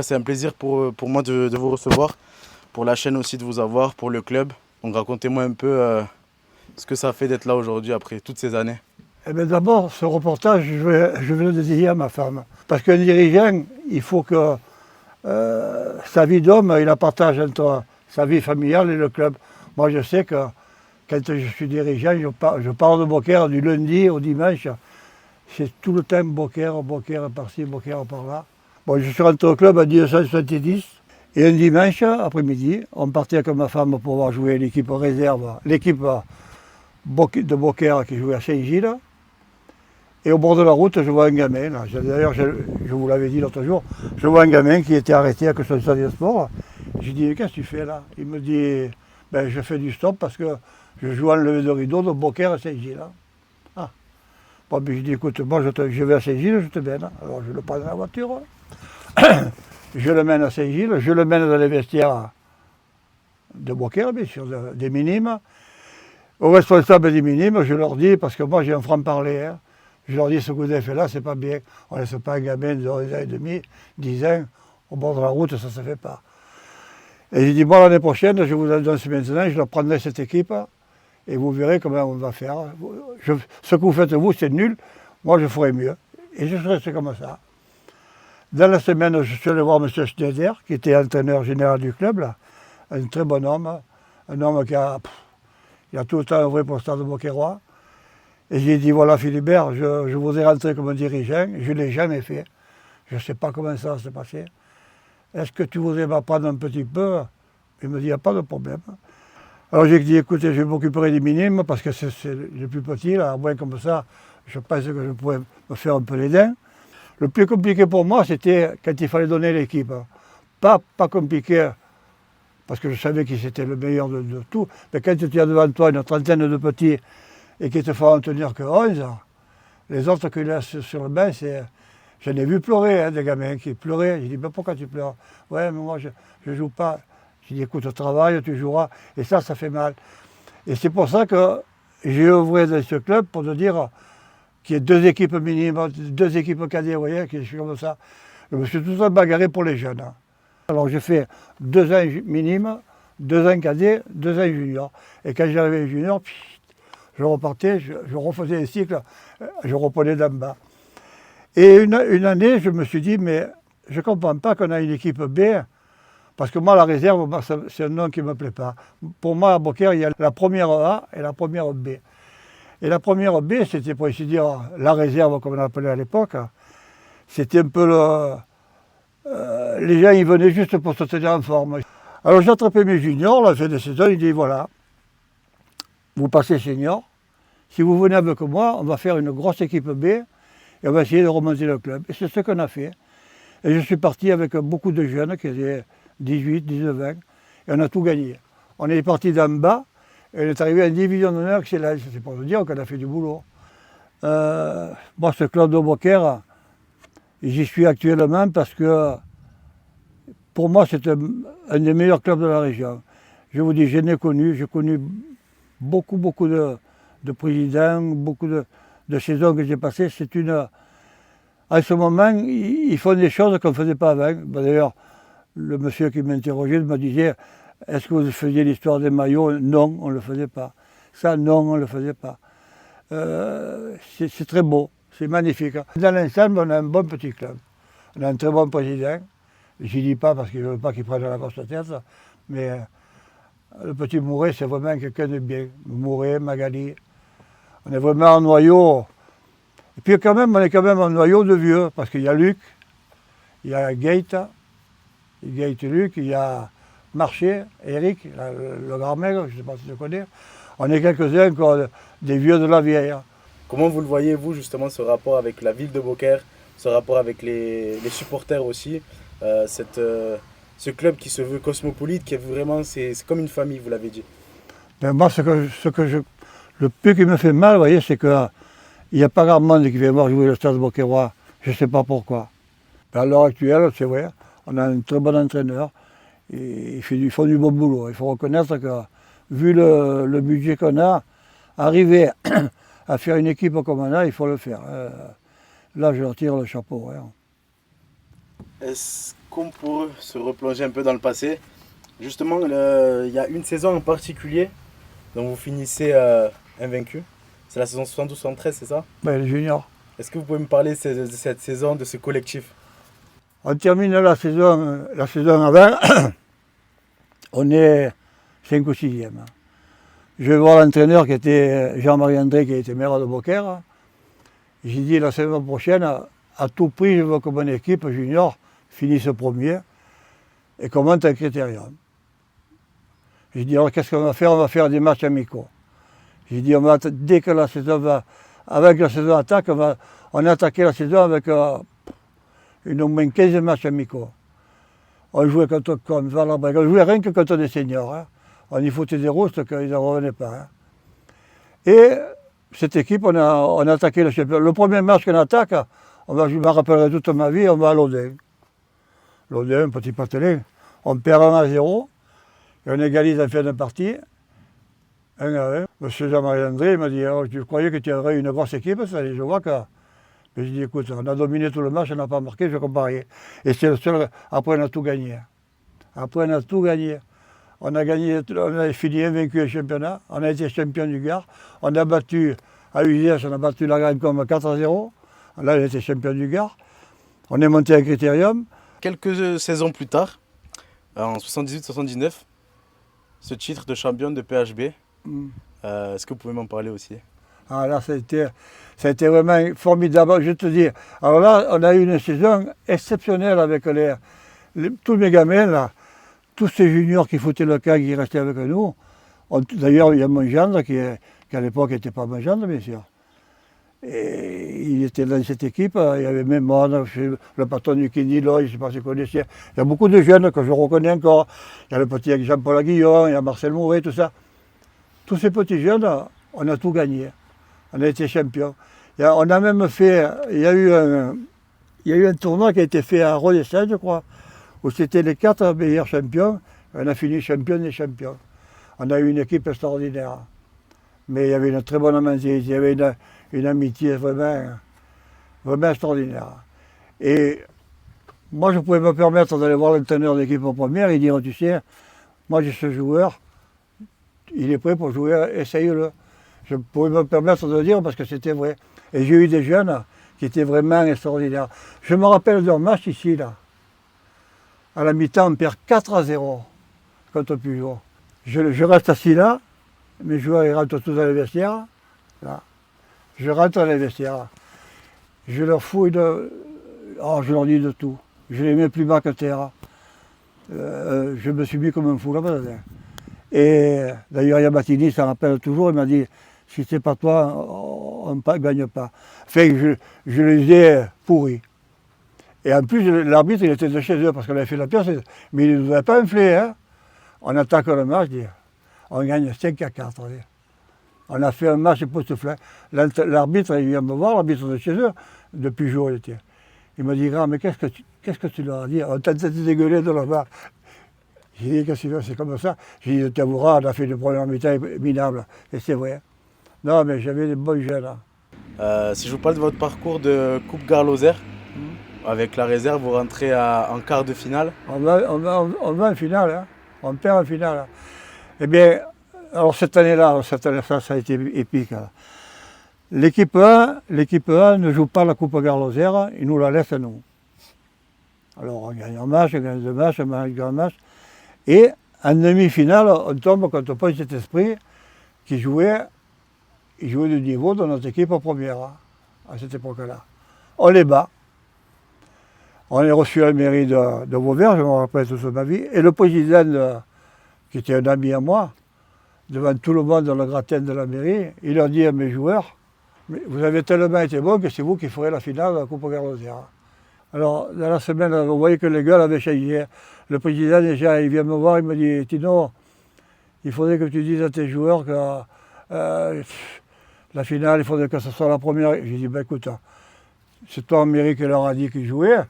c'est un plaisir pour moi de vous recevoir, pour la chaîne aussi de vous avoir, pour le club. Donc racontez-moi un peu ce que ça fait d'être là aujourd'hui après toutes ces années. Eh bien, d'abord, ce reportage, je vais le dédier à ma femme. Parce qu'un dirigeant, il faut que sa vie d'homme, il la partage entre sa vie familiale et le club. Moi, je sais que quand je suis dirigeant, je parle de Beaucaire du lundi au dimanche. C'est tout le temps Beaucaire par-ci, Beaucaire par-là. Bon, je suis rentré au club en 1970. Et un dimanche après-midi, on partait avec ma femme pour pouvoir jouer l'équipe réserve, l'équipe de Beaucaire qui jouait à Saint-Gilles. Et au bord de la route, je vois un gamin. D'ailleurs, je vous l'avais dit l'autre jour, je vois un gamin qui était arrêté avec son stade de sport. J'ai dit, qu'est-ce que tu fais là? Il me dit, ben, je fais du stop parce que je joue en levée de rideau de Beaucaire à Saint-Gilles. Ah. Bon, ben, je dis, écoute, moi je vais à Saint-Gilles, je te mène. Alors je le prends dans la voiture. Je le mène à Saint-Gilles, je le mène dans les vestiaires de Beaucaire, bien sûr, des minimes. Aux responsables des minimes, je leur dis, parce que moi j'ai un franc-parler, hein, je leur dis, ce que vous avez fait là, c'est pas bien. On ne laisse pas un gamin de 11 ans et demi, 10 ans, au bord de la route, ça ne se fait pas. Et j'ai dit, bon, l'année prochaine, je vous annonce maintenant, je leur prendrai cette équipe, et vous verrez comment on va faire. Ce que vous faites vous, c'est nul, moi je ferai mieux. Et je suis resté comme ça. Dans la semaine, je suis allé voir M. Schneider, qui était entraîneur général du club, là, un très bon homme, un homme qui a tout le temps œuvré pour le Stade Beaucairois. Et j'ai dit, voilà Philibert, je voudrais rentrer comme dirigeant, je ne l'ai jamais fait. Je ne sais pas comment ça va se passer. Est-ce que tu voudrais m'apprendre un petit peu? Il me dit, il n'y a pas de problème. Alors j'ai dit, écoutez, je m'occuperai des minimes, parce que c'est le plus petit, là, à moins comme ça, je pense que je pourrais me faire un peu les dents. Le plus compliqué pour moi, c'était quand il fallait donner l'équipe. Pas compliqué, parce que je savais que c'était le meilleur de tout, mais quand tu as devant toi une trentaine de petits et qui te font en tenir que 11, les autres que laissent sur le banc, j'en ai vu pleurer, hein, des gamins qui pleuraient. J'ai dit, mais pourquoi tu pleures? Ouais, mais moi, je ne joue pas. J'ai dit, écoute, travaille, tu joueras. Et ça fait mal. Et c'est pour ça que j'ai œuvré dans ce club pour te dire qu'il y ait 2 équipes minimes, 2 équipes cadets, vous voyez, qui sont comme ça. Je me suis tout le temps bagarré pour les jeunes. Alors j'ai fait 2 ans minimes, 2 ans cadets, 2 ans juniors. Et quand j'arrivais junior, je repartais, je refaisais les cycles, je reprenais d'en bas. Et une année, je me suis dit, mais je ne comprends pas qu'on a une équipe B, parce que moi, la réserve, c'est un nom qui ne me plaît pas. Pour moi, à Beaucaire, il y a la première A et la première B. Et la première B, c'était pour ainsi dire la réserve, comme on appelait à l'époque. C'était un peu les gens, ils venaient juste pour se tenir en forme. Alors j'ai attrapé mes juniors, la fin de saison, il dit, voilà, vous passez senior, si vous venez avec moi, on va faire une grosse équipe B et on va essayer de remonter le club. Et c'est ce qu'on a fait. Et je suis parti avec beaucoup de jeunes qui avaient 18, 19 ans, et on a tout gagné. On est parti d'en bas, et on est arrivé à une division d'honneur excellente. C'est pour vous dire qu'on a fait du boulot. Moi, ce club de Beaucaire, j'y suis actuellement parce que pour moi, c'est un des meilleurs clubs de la région. Je vous dis, j'ai connu beaucoup de présidents, beaucoup de saisons que j'ai passées. En ce moment, ils font des choses qu'on ne faisait pas avant. D'ailleurs, le monsieur qui m'interrogeait me disait, est-ce que vous faisiez l'histoire des maillots? Non, on ne le faisait pas. Ça, non, on ne le faisait pas. C'est très beau, c'est magnifique. Dans l'ensemble, on a un bon petit club. On a un très bon président. Je ne dis pas parce que je ne veux pas qu'il prenne la grosse tête, mais le petit Mouret, c'est vraiment quelqu'un de bien. Mouret, Magali. On est vraiment un noyau. Et puis quand même, on est quand même un noyau de vieux, parce qu'il y a Luc, il y a Gate Luc, il y a Marché, Eric, le grand maigre, je ne sais pas si tu le connais. On est quelques-uns encore des vieux de la vieille. Comment vous le voyez, vous, justement, ce rapport avec la ville de Beaucaire, ce rapport avec les supporters aussi, ce club qui se veut cosmopolite, qui est vraiment, c'est comme une famille, vous l'avez dit. Mais moi, le plus qui me fait mal, vous voyez, c'est qu'il n'y a pas grand monde qui vient voir jouer le Stade Beaucairois. Je ne sais pas pourquoi. Mais à l'heure actuelle, c'est vrai, on a un très bon entraîneur. Et ils font du bon boulot. Il faut reconnaître que, vu le budget qu'on a, arriver à faire une équipe comme on a, il faut le faire. Là, je leur tire le chapeau. Hein. comme pour se replonger un peu dans le passé. Justement, il y a une saison en particulier dont vous finissez invaincu. C'est la saison 72-73, c'est ça? Ben, les juniors. Est-ce que vous pouvez me parler de cette saison, de ce collectif? On termine la saison avant, on est 5 ou 6e. Je vais voir l'entraîneur qui était Jean-Marie André, qui était maire de Beaucaire. J'ai dit la saison prochaine, à tout prix, je veux que mon équipe junior finisse premier et qu'on monte un critérium. J'ai dit alors qu'est-ce qu'on va faire? On va faire des matchs amicaux. J'ai dit dès que la saison va, avec la saison attaque, on a attaqué la saison avec au moins 15 matchs amicaux. On jouait contre Combe, Valabrègue, on jouait rien que contre des seniors. Hein. On y foutait des roustes qu'ils n'en revenaient pas. Hein. Et cette équipe, on a attaqué le championnat. Le premier match qu'on attaque, je me rappellerai toute ma vie, on va à Lodin. Lodin, petit patelin. On perd 1-0 et on égalise en fin de partie. 1-1. Monsieur Jean-Marie André m'a dit oh, je croyais que tu aurais une grosse équipe, ça, je vois que. Mais j'ai dit écoute, on a dominé tout le match, on n'a pas marqué, je vais comparer. Et c'est le seul. Après, on a tout gagné. Après, on a tout gagné. On a fini invaincu au championnat, on a été champion du Gard, on a battu, à Uzès, on a battu la Grande Combe 4-0, là on a été champion du Gard, on est monté à Critérium. Quelques saisons plus tard, en 78-79, ce titre de champion de PHB, est-ce que vous pouvez m'en parler aussi? Ah là ça a été vraiment formidable, je te dis. Alors là on a eu une saison exceptionnelle avec tous mes gamins là. Tous ces juniors qui foutaient le camp, qui restaient avec nous. D'ailleurs, il y a mon gendre qui à l'époque n'était pas mon gendre, bien sûr. Et il était dans cette équipe. Il y avait même moi, le patron du Kinilo, je ne sais pas si vous connaissez. Il y a beaucoup de jeunes que je reconnais encore. Il y a le petit Jean-Paul Aguillon, il y a Marcel Mouret, tout ça. Tous ces petits jeunes, on a tout gagné. On a été champions. On a même fait. Il y a eu un tournoi qui a été fait à Rodez, je crois, où c'était les 4 meilleurs champions, on a fini champion des champions. On a eu une équipe extraordinaire. Mais il y avait une très bonne amitié, il y avait une amitié vraiment extraordinaire. Et moi, je pouvais me permettre d'aller voir l'entraîneur de l'équipe première et dire, tu sais, moi j'ai ce joueur, il est prêt pour jouer, essaye-le. Je pouvais me permettre de le dire parce que c'était vrai. Et j'ai eu des jeunes qui étaient vraiment extraordinaires. Je me rappelle d'un match ici, là. À la mi-temps, on perd 4-0 contre Pujol. Je reste assis là, mes joueurs ils rentrent tous dans les vestiaires. Là. Je rentre dans les vestiaires. Je leur fous je leur dis de tout. Je les mets plus bas que terre. Je me suis mis comme un fou là-bas. Et d'ailleurs, Yabatini s'en rappelle toujours, il m'a dit si c'est pas toi, on ne gagne pas. Enfin, je les ai pourris. Et en plus, l'arbitre, il était de chez eux parce qu'on avait fait la pièce, mais il ne nous avait pas inflé. Hein. On attaque le match, on gagne 5-4. On a fait un match époustouflant. L'arbitre, il vient me voir, l'arbitre de chez eux, depuis Pujol, il était. Il m'a dit, grand, mais qu'est-ce que tu leur as dit? On t'a dégueulé de là-bas. J'ai dit, qu'est-ce que tu veux, c'est comme ça. J'ai dit, Tavoura, on a fait une première mi-temps minable. Et c'est vrai. Non, mais j'avais des bons jeunes. Hein. Si je vous parle de votre parcours de Coupe Gard-Lozère, avec la réserve, vous rentrez en quart de finale. On va en finale, hein. On perd en finale. Hein. Eh bien, alors cette année-là, ça a été épique. Hein. L'équipe 1 ne joue pas la Coupe Gard-Lozère, ils nous la laissent à nous. Alors on gagne un match, on gagne 2 matchs, on gagne un match. Et en demi-finale, on tombe contre Pont Saint-Esprit qui jouait du niveau de notre équipe en première, hein, à cette époque-là. On les bat. On est reçu à la mairie de Vauvert, je me rappelle toute ma vie, et le président, qui était un ami à moi, devant tout le monde dans le gratin de la mairie, il a dit à mes joueurs, mais vous avez tellement été bons que c'est vous qui ferez la finale de la Coupe Gard-Lozère. Alors, dans la semaine, vous voyez que les gueules avaient changé. Le président, déjà, il vient me voir, il me dit, Tino, il faudrait que tu dises à tes joueurs que la finale, il faudrait que ce soit la première. J'ai dit, ben écoute, c'est toi en mairie qui leur a dit qu'ils jouaient.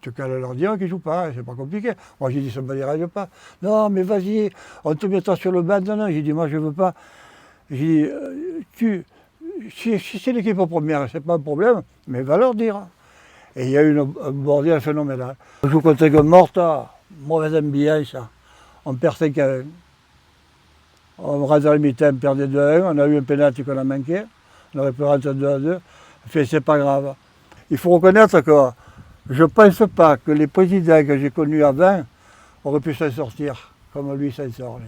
Tu qu'à leur dire qu'ils ne jouent pas, c'est pas compliqué. Moi j'ai dit ça ne me dérange pas. Non mais vas-y, on te mettra sur le banc. Non, j'ai dit moi je ne veux pas. J'ai dit, si c'est l'équipe première, c'est pas un problème, mais va leur dire. Et il y a eu un bordel phénoménal. On joue contre Morta, mauvaise ambiance. On perd 5-1. On rentre dans le mi-temps, on perdait 2-1. On a eu un pénalty qu'on a manqué. On aurait pu rentrer 2-2. Fait, c'est pas grave. Il faut reconnaître que je ne pense pas que les présidents que j'ai connus avant auraient pu s'en sortir comme lui s'en sort.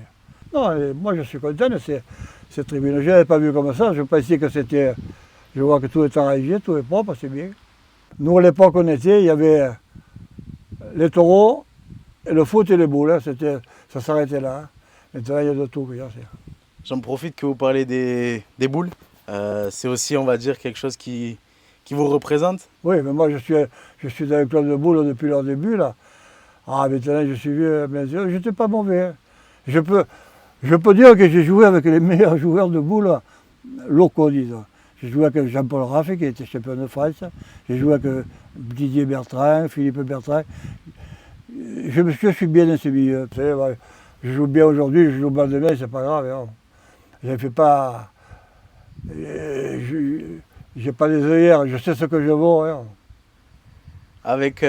Non, moi je suis content de cette tribune. Je n'avais pas vu comme ça. Je pensais que c'était. Je vois que tout est arrangé, tout est propre, c'est bien. Nous, à l'époque, on était, il y avait les taureaux, et le foot et les boules. Ça s'arrêtait là. Maintenant, il y a de tout. J'en profite que vous parlez des boules. C'est aussi, on va dire, quelque chose qui vous représente. Oui, mais moi, je suis dans le club de boules depuis leur début, là. Ah, maintenant, je suis vieux, bien sûr. Je n'étais pas mauvais. Je peux dire que j'ai joué avec les meilleurs joueurs de boules locaux, disons. J'ai joué avec Jean-Paul Raffet, qui était champion de France. J'ai joué avec Didier Bertrand, Philippe Bertrand. Je suis bien dans ce milieu. Vous savez, je joue bien aujourd'hui, je joue mal demain, c'est pas grave. Hein. Je ne fais pas. J'ai pas des œillères, je sais ce que je vaux. Hein. Avec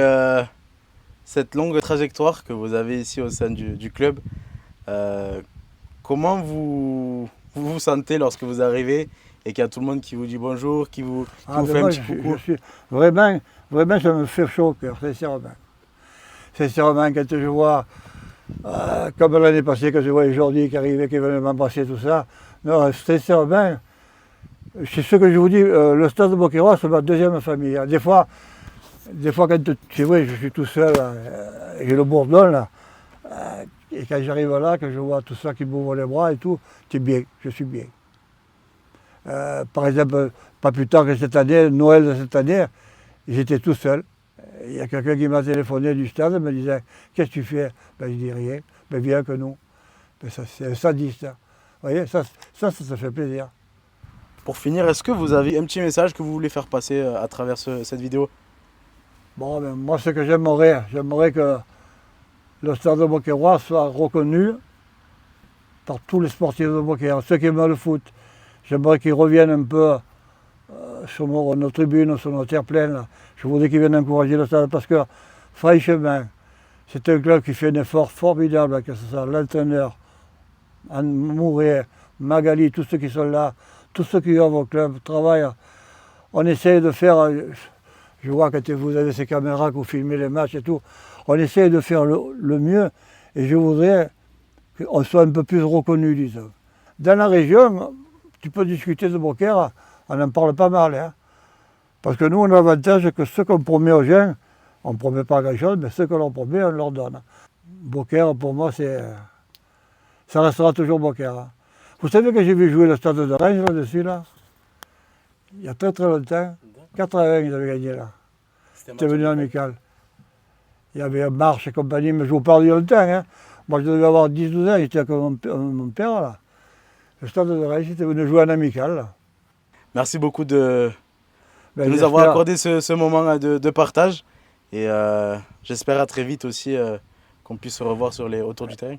cette longue trajectoire que vous avez ici au sein du club, comment vous vous sentez lorsque vous arrivez et qu'il y a tout le monde qui vous dit bonjour, qui vous fait un petit coucou? Vraiment, ça me fait chaud au cœur, sincèrement. Sincèrement, quand je vois, comme l'année passée, quand je vois Jordi qui arrivait, qui venait m'embrasser, tout ça, non, sincèrement, c'est ce que je vous dis, le stade de Beauquerrois, c'est ma deuxième famille. Des fois quand c'est vrai, je suis tout seul, j'ai le bourdon là, et quand j'arrive là, que je vois tout ça qui m'ouvre les bras et tout, c'est bien, je suis bien. Par exemple, pas plus tard que cette année, Noël de cette année, j'étais tout seul. Il y a quelqu'un qui m'a téléphoné du stade, me disait « Qu'est-ce que tu fais ?» Ben, je dis « Rien, ben, viens que nous. » Ben, c'est un sadiste. Vous voyez, ça fait plaisir. Pour finir, est-ce que vous avez un petit message que vous voulez faire passer à travers cette vidéo? Bon, ben, moi, ce que j'aimerais que le stade de Beauquerrois soit reconnu par tous les sportifs de Beauquerrois, ceux qui aiment le foot. J'aimerais qu'ils reviennent un peu sur nos tribunes, sur nos terres pleines. Là. Je voudrais qu'ils viennent encourager le stade parce que, franchement, c'est un club qui fait un effort formidable, que ce soit l'entraîneur, Mouret, Magali, tous ceux qui sont là, tous ceux qui œuvrent au club, travaillent. On essaye de faire, je vois quand vous avez ces caméras, que vous filmez les matchs et tout, on essaye de faire le mieux et je voudrais qu'on soit un peu plus reconnu, disons. Dans la région, tu peux discuter de Beaucaire, on n'en parle pas mal. Hein. Parce que nous, on a l'avantage que ce qu'on promet aux gens, on ne promet pas grand-chose, mais ce que l'on promet, on leur donne. Beaucaire, pour moi, ça restera toujours Beaucaire. Hein. Vous savez que j'ai vu jouer le stade de Reims là-dessus, là? Il y a très très longtemps. 80, ils avaient gagné là. C'était venu amical. Il y avait Marche et compagnie, mais je vous parle il y a longtemps. Hein. Moi, je devais avoir 10-12 ans, j'étais avec mon père là. Le stade de Reims, c'était venu jouer en amical. Là. Merci beaucoup de nous avoir accordé ce moment de partage. Et j'espère à très vite aussi qu'on puisse se revoir autour du terrain.